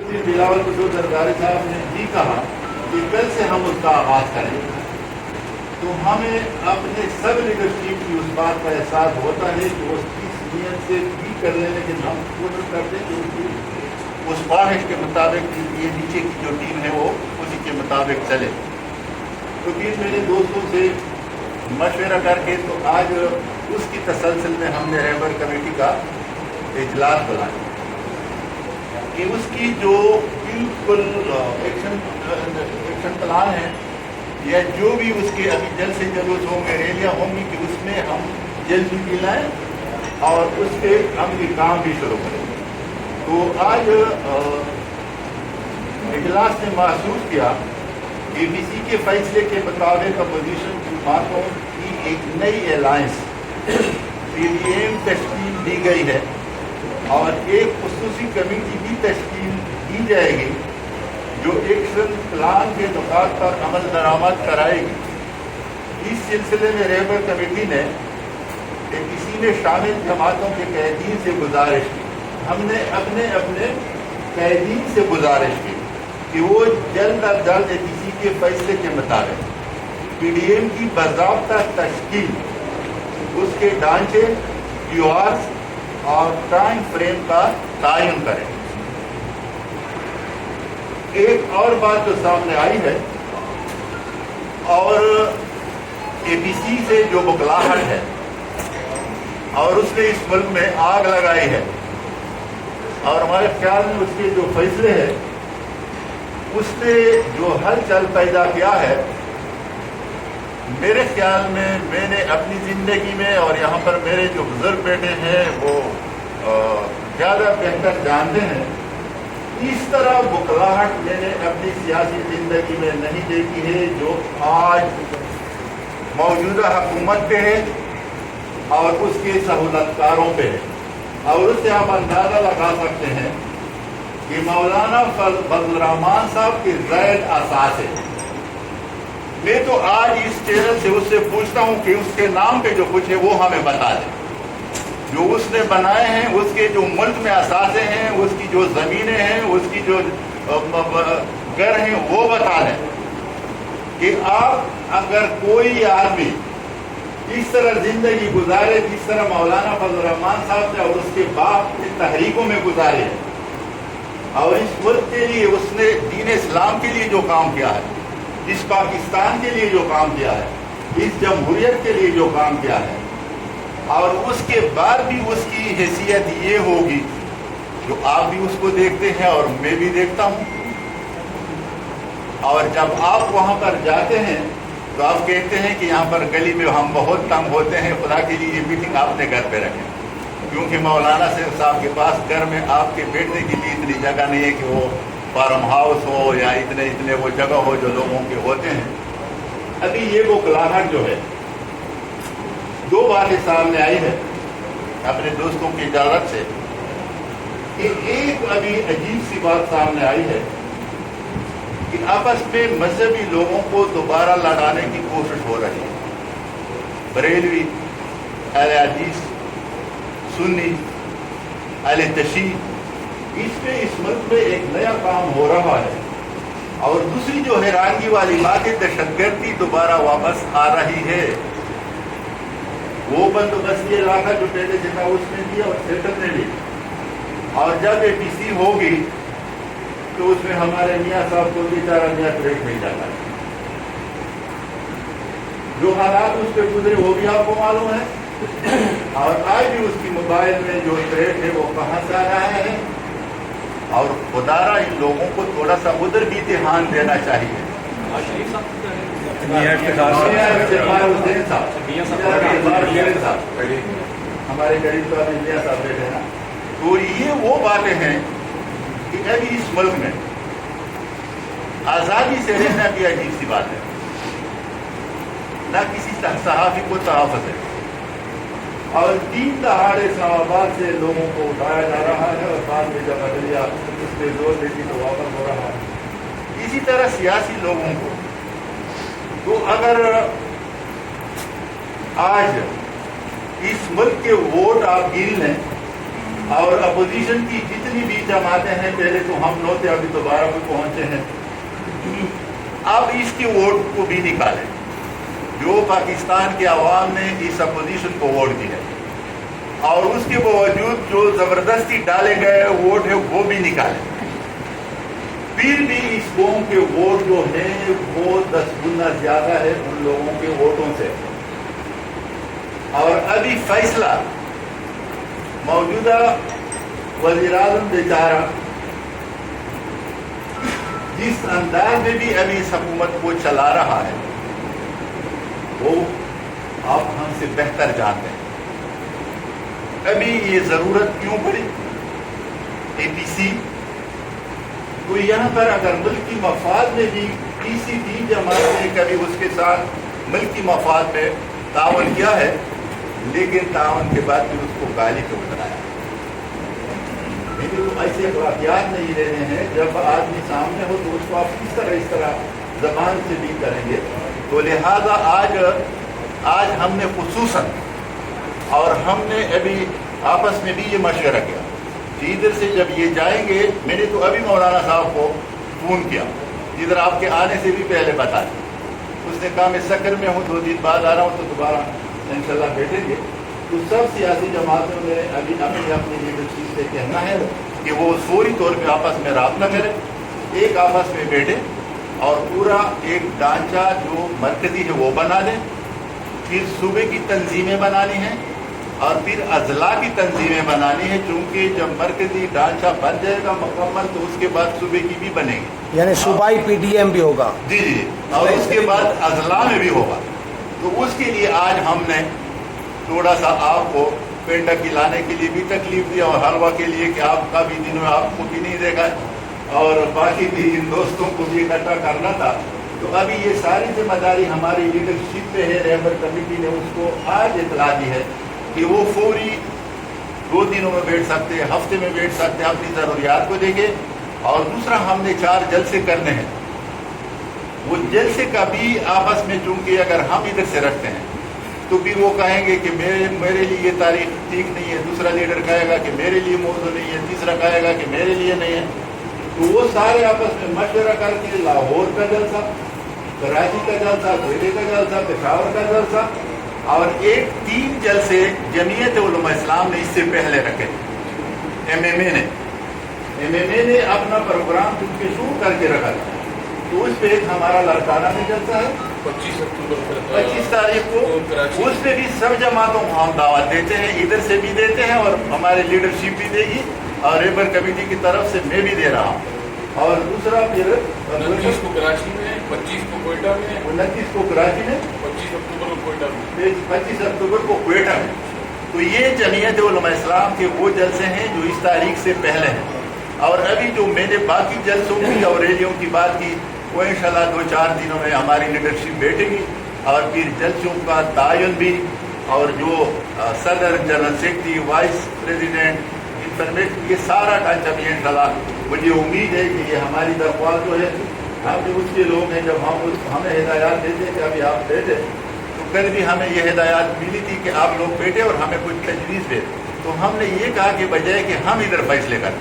بلاول بھٹو زرداری صاحب نے بھی کہا کہ کل سے ہم اس کا آغاز کریں، تو ہمیں اپنے سب لیڈرشپ کی اس بات کا احساس ہوتا ہے کہ اس کی نیت سے بھی کر لیں، لیکن ہم کوشش کرتے ہیں کہ اس خواہش کے مطابق یہ نیچے کی جو ٹیم ہے وہ اسی کے مطابق چلے۔ تو پھر میرے دوستوں سے مشورہ کر کے تو آج اس کی تسلسل میں ہم نے رہبر کمیٹی کا اجلاس بلایا کہ اس کی جو بالکل ایکشن پلان ہے یا جو بھی اس کے ابھی جلد سے جلد ہوں گے، ریلیاں ہوں گی، کہ اس میں ہم جلدی بھی لائیں اور اس پہ عملی کام بھی شروع کریں۔ تو آج اجلاس نے محسوس کیا کہ بی سی کے فیصلے کے مطابق اپوزیشن جماعتوں کی ایک نئی الائنس پی ڈی ایم تشکیل دی گئی ہے اور ایک خصوصی کمیٹی بھی تشکیل دی جائے گی جو ایکشن پلان کے نکات پر عمل درآمد کرائے گی۔ اس سلسلے میں رہبر کمیٹی نے اسی میں شامل جماعتوں کے قائدین سے گزارش کی، ہم نے اپنے قائدین سے گزارش کی کہ وہ جلد از جلد اسی کے فیصلے کے مطابق پی ڈی ایم کی باضابطہ تشکیل، اس کے ڈھانچے، کیو آرز اور ٹائم فریم کا تعین کریں۔ ایک اور بات جو سامنے آئی ہے اور اے پی سی سے جو بکلاہٹ ہے اور اس نے اس ملک میں آگ لگائی ہے اور ہمارے خیال میں اس کے جو فیصلے ہیں اس نے جو ہلچل پیدا کیا ہے، میرے خیال میں میں نے اپنی زندگی میں اور یہاں پر میرے جو بزرگ بیٹے ہیں وہ زیادہ بہتر جانتے ہیں، اس طرح بکلاہٹ میں نے اپنی سیاسی زندگی میں نہیں دیکھی ہے جو آج موجودہ حکومت پہ ہے اور اس کے سہولت کاروں پہ ہے۔ اور اس سے آپ اندازہ لگا سکتے ہیں کہ مولانا فضل الرحمان صاحب کے زائد اثاثے، میں تو آج اس چینل سے اس سے پوچھتا ہوں کہ اس کے نام پہ جو کچھ ہے وہ ہمیں بتا دیں، جو اس نے بنائے ہیں، اس کے جو ملک میں اثاثے ہیں، اس کی جو زمینیں ہیں، اس کی جو گھر ہیں، وہ بتا دیں کہ آپ اگر کوئی آدمی اس طرح زندگی گزارے جس طرح مولانا فضل الرحمان صاحب نے اور اس کے باپ کی تحریکوں میں گزارے ہیں اور اس ملک کے لیے اس نے دین اسلام کے لیے جو کام کیا ہے، اس پاکستان کے لیے جو کام کیا ہے، اس جمہوریت کے لیے جو کام کیا ہے، اور اس کے بعد بھی اس کی حیثیت یہ ہوگی جو آپ بھی اس کو دیکھتے ہیں اور میں بھی دیکھتا ہوں، اور جب آپ وہاں پر جاتے ہیں تو آپ کہتے ہیں کہ یہاں پر گلی میں ہم بہت تنگ ہوتے ہیں، خدا کے لیے یہ میٹنگ آپ نے گھر پہ رکھیں، کیونکہ مولانا صاحب کے پاس گھر میں آپ کے بیٹھنے کی بھی اتنی جگہ نہیں ہے کہ وہ فارم ہاؤس ہو یا اتنے وہ جگہ ہو جو لوگوں کے ہوتے ہیں۔ ابھی یہ بکلاہٹ جو ہے، دو باتیں سامنے آئی ہے اپنے دوستوں کی اجازت سے کہ ایک ابھی عجیب سی بات سامنے آئی ہے کہ آپس میں مذہبی لوگوں کو دوبارہ لڑانے کی کوشش ہو رہی ہے۔ بریلوی، اہل حدیث، سنی، اہل تشیع، اس میں اس ملک میں ایک نیا کام ہو رہا ہے۔ اور دوسری جو حیرانگی والی بات ہے، دہشت گردی دوبارہ واپس آ رہی ہے۔ وہ بندوبستی علاقہ جو پہلے سے تھا اس میں بھی اور سیٹل میں بھی، اور جب اے پی سی ہوگی تو اس میں ہمارے میاں صاحب کو بھی چارہ میاں بریک مل جاتا ہے۔ جو حالات اس پہ گزرے وہ بھی آپ کو معلوم ہے، اور آج بھی اس کی موبائل میں جو تھریٹ ہے وہ کہاں سے آ رہا ہے، اور خدارہ ان لوگوں کو تھوڑا سا ادھر بھی دھیان دینا چاہیے۔ ہمارے قریب تو ابھی میاں صاحب بیٹھے نا، تو یہ وہ باتیں ہیں کہ ابھی اس ملک میں آزادی سے رہنا بھی عجیب سی بات ہے، نہ کسی صحافی کو تحفظ ہے، اور دین دہاڑے اسلام آباد سے لوگوں کو اٹھایا جا رہا ہے اور بعد میں جب عدلیہ اس پہ زور دیتی تو واپس ہو رہا ہے۔ اسی طرح سیاسی لوگوں کو تو اگر آج اس ملک کے ووٹ آپ گن لیں اور اپوزیشن کی جتنی بھی جماعتیں ہیں، پہلے تو ہم 9 تھے، ابھی تو 12 کو پہنچے ہیں، اب اس کی ووٹ کو بھی نکالیں، جو پاکستان کے عوام نے اس اپوزیشن کو ووٹ دی ہے، اور اس کے باوجود جو زبردستی ڈالے گئے ووٹ ہے وہ بھی نکالیں، پھر بھی اس قوم کے ووٹ جو ہیں وہ 10 گنا زیادہ ہے ان لوگوں کے ووٹوں سے۔ اور ابھی فیصلہ موجودہ وزیر اعظم بیچارہ جس انداز میں بھی ابھی اس حکومت کو چلا رہا ہے وہ آپ ہم سے بہتر جانتے ہیں۔ ابھی یہ ضرورت کیوں پڑی اے پی سی؟ تو یہاں پر اگر ملکی مفاد میں بھی کسی بھی جماعت نے کبھی اس کے ساتھ ملکی مفاد میں تعاون کیا ہے، لیکن تعاون کے بعد بھی اس کو گالی کیوں بنایا؟ لیکن تو ایسے واقعات نہیں لینے ہیں، جب آدمی سامنے ہو تو اس کو آپ کس طرح زبان سے بھی کریں گے۔ تو لہذا آج ہم نے خصوصاً اور ہم نے ابھی آپس میں بھی یہ مشورہ کیا کہ ادھر سے جب یہ جائیں گے، میں نے تو ابھی مولانا صاحب کو فون کیا، ادھر آپ کے آنے سے بھی پہلے بتا دیں، اس نے کہا میں سکر میں ہوں، 2 دن بعد آ رہا ہوں، تو دوبارہ انشاءاللہ بیٹھیں گے۔ تو سب سیاسی جماعتوں نے ابھی اپنی لیڈرشپ سے کہنا ہے کہ وہ فوری طور پہ آپس میں رابطہ کریں، ایک آپس میں بیٹھیں اور پورا ایک ڈھانچہ جو مرکزی ہے وہ بنا لیں، پھر صوبے کی تنظیمیں بنانی ہیں اور پھر اضلاع کی تنظیمیں بنانی ہیں، چونکہ جب مرکزی ڈھانچہ بن جائے گا مکمل تو اس کے بعد صوبے کی بھی بنے گی، یعنی صوبائی پی ڈی ایم بھی ہوگا۔ جی جی، اور اس کے بعد اضلاع میں بھی ہوگا۔ تو اس کے لیے آج ہم نے تھوڑا سا آپ کو پینڈا کھلانے کے لیے بھی تکلیف دیا اور حلوہ کے لیے کہ آپ کا بھی دن میں آپ کو بھی نہیں دیکھا اور باقی بھی ان دوستوں کو بھی اکٹھا کرنا تھا۔ تو ابھی یہ ساری ذمہ داری ہماری لیڈرشپ پہ ہے، رہبر کمیٹی نے اس کو آج اطلاع دی ہے کہ وہ فوری 2 دنوں میں بیٹھ سکتے ہیں، ہفتے میں بیٹھ سکتے ہیں، اپنی ضروریات کو دیکھیں۔ اور دوسرا ہم نے 4 جلسے کرنے ہیں، وہ جلسے کا بھی آپس میں چونکہ اگر ہم ادھر سے رکھتے ہیں تو پھر وہ کہیں گے کہ میرے لیے یہ تاریخ ٹھیک نہیں ہے، دوسرا لیڈر کہے گا کہ میرے لیے موضوع نہیں ہے، تیسرا کہے گا کہ میرے لیے نہیں ہے۔ تو وہ سارے آپس میں مشورہ کر کے لاہور کا جلسہ، کراچی کا جلسہ، دہلی کا جلسہ، پشاور کا جلسہ اور 3 جلسے جمعیت علماء اسلام نے اس سے پہلے رکھے۔ ایم ایم اے نے اپنا پروگرام چونکہ شروع کر کے رکھا تھا، تو اس پہ ایک ہمارا لڑکانہ میں جلسہ ہے 25 تاریخ کو، اس پہ بھی سب جماعتوں کو ہم دعوت دیتے ہیں، ادھر سے بھی دیتے ہیں اور ہمارے لیڈرشپ بھی دے گی اور ریبر کمیٹی کی طرف سے میں بھی دے رہا ہوں۔ اور دوسرا پھر 29 کو کراچی میں، 25 کو کوئٹہ میں، 29 کو کراچی میں، 25 اکتوبر کو کوئٹہ میں، 25 اکتوبر کو کوئٹہ میں۔ تو یہ جمعیت علماء اسلام کے وہ جلسے ہیں جو اس تاریخ سے پہلے ہیں۔ اور ابھی جو میں نے باقی جلسوں کی اور ریلیوں کی بات کی وہ انشاءاللہ 2-4 دنوں میں ہماری لیڈرشپ بیٹھے گی اور پھر جلسوں کا تعین بھی اور جو صدر، general secretary, vice president, information, یہ سارا ڈھانچہ بھی انشاءاللہ مجھے امید ہے کہ یہ ہماری درخواست جو ہے، ہم بھی اس کے لوگ ہیں، جب ہمیں ہدایات دیتے کہ ابھی آپ بیٹھے تو کل بھی ہمیں یہ ہدایات ملی تھی کہ آپ لوگ بیٹھے اور ہمیں کچھ تجویز دے، تو ہم نے یہ کہا کہ بجائے کہ ہم ادھر فیصلے کریں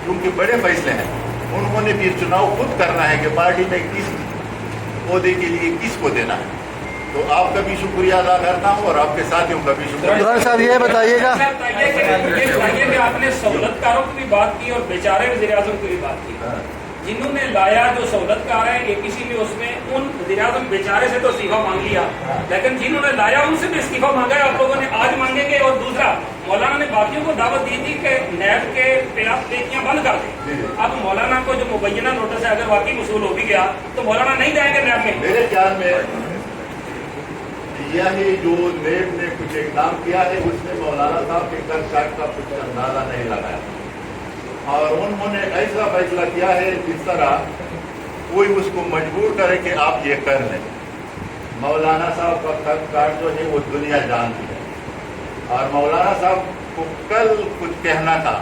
کیونکہ بڑے فیصلے ہیں، انہوں نے پھر چناؤ خود کرنا ہے کہ پارٹی میں کس عہدے کے لیے کس کو دینا ہے۔ تو آپ کا بھی شکریہ ادا کرتا ہوں اور آپ کے ساتھیوں کا بھی شکریہ۔ عمران صاحب یہ بتائیے گا کہ آپ نے سہولت کاروں کی بھی بات کی اور بیچارے وزیر اعظم کی بھی بات کی، جنہوں نے لایا جو سہولت کار ہے، کسی نے اس میں ان وزیر اعظم بیچارے سے تو استعفیٰ مانگ لیا، لیکن جنہوں نے لایا ان سے بھی استعفیٰ مانگا ہے، آپ لوگوں نے آج مانگیں گے۔ اور دوسرا، مولانا نے باقیوں کو دعوت دی تھی کہ نیب کے پیکیاں بند کر دیں، اب مولانا کو جو مبینہ نوٹس ہے اگر واقعی وصول ہو بھی گیا تو مولانا نہیں جائیں گے نیب میں۔ میرے خیال میں یعنی جو نیب نے کچھ اقدام کیا ہے اس میں مولانا صاحب کے کر کاٹ کا کچھ اندازہ نہیں لگایا اور انہوں نے ایسا فیصلہ کیا ہے جس طرح کوئی اس کو مجبور کرے کہ آپ یہ کر لیں۔ مولانا صاحب کا خط کاٹ جو ہے وہ دنیا جانتی ہے اور مولانا صاحب کو کل کچھ کہنا تھا،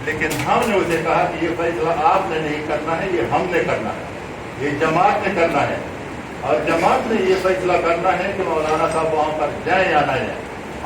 لیکن ہم نے اسے کہا کہ یہ فیصلہ آپ نے نہیں کرنا ہے، یہ ہم نے کرنا ہے، یہ جماعت نے کرنا ہے اور جماعت نے یہ فیصلہ کرنا ہے کہ مولانا صاحب وہاں پر جائیں یا نہ جائیں۔